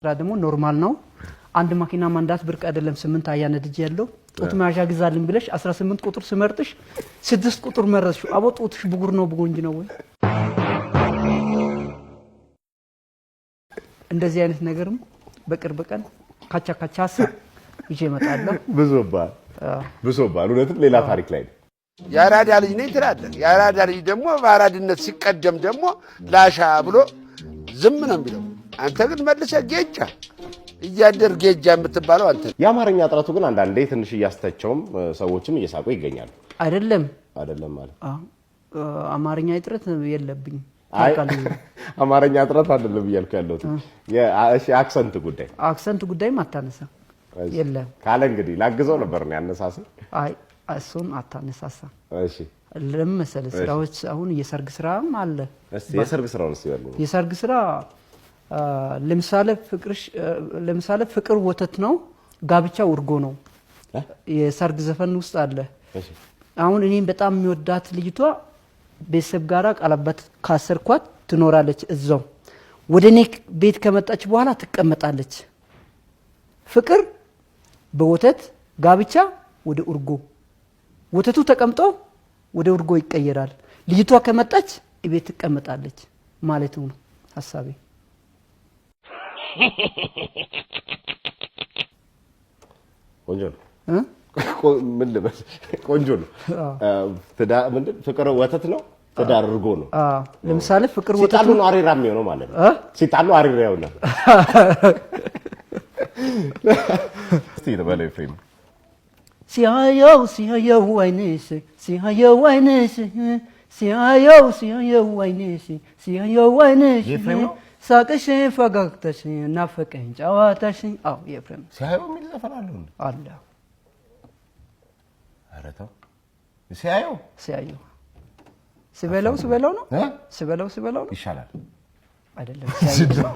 ደግሞ ኖርማል ነው አንድ ማኪና ማንዳት ብርቅ አይደለም 8 አያ ነድጅ ያለው ጡት ማጃ ግዛልን ብለሽ 18 ቁጥር ስመርጥሽ 6 ቁጥር መረጥሽ አቦ ጡትሽ ብጉር ነው ብጎንጅ ነው ወይ እንደዚህ አይነት ነገርም በቅርብ ቀን ካቻካቻሳ ይዤ መጣለሁ ብዙባል ሁለቱም ሌላ ታሪክ ላይ ያራዳ ልጅ ነኝ ትላለህ ያራዳ ልጅ ደግሞ ባራድነት ሲቀደም ደግሞ ላሻ ብሎ ዝም ነው የሚለው አንተ ግን መልሰህ ጌጃ እያደር ጌጃ የምትባለው አንተ የአማርኛ ጥራቱ ግን አንዳንዴ ትንሽ እያስተቸውም ሰዎችም እየሳቁ ይገኛሉ አይደለም ማለት አማርኛ ጥረት የለብኝ አማርኛ ጥረት አይደለም ይያልኩ ያለው እሺ አክሰንት ጉዳይ ማታነሳ የለም ካለ እንግዲህ ላግዘው ነበር ነው ያነሳሰ አይ እሱን አታነሳሳ እሺ ለምሳሌ ስራዎች አሁን የሰርግ ስራም አለ እስቲ የሰርግ ስራውን ሲያሉ የሰርግ ስራ ለምሳሌ ፍቅር ወተት ነው ጋብቻ ውርጎ ነው የሰርግ ዘፈን ውስጥ አለ አሁን እኔም በጣም የሚወዳት ልጅቷ ቤተሰብ ጋራ ቀለበት ካሰርኳት ትኖራለች እዛው ወደኔ ቤት ከመጣች በኋላ ትቀመጣለች ፍቅር በወተት ጋብቻ ወደ ውርጎ ወተቱ ተቀምጦ ወደ ውርጎ ይቀየራል ልጅቷ ከመጣች ቤት ትቀመጣለች ማለት ነው ሐሳቤ ቆንጆ ምን ልበል ቆንጆ ነው ፍቅር ወተት ነው ትዳር እርጎ ነው ለምሳሌ ፍቅር ወተት ሲጣሉ ነው አሪራም ነው ማለት ነው ሲጣሉ አሪራው ነው እስቲ ተበለው ፍሬም ሲያየው ወይኔስ ሳቅሽ ፈገግታሽ ናፈቀኝ ጫዋታሽ አው የፍሬም ሲያየው ምን ዘፈናሉ አለ አረታው ሲያየው ሲበለው ነው ሲበለው ነው ይሻላል አይደለም ሲያየው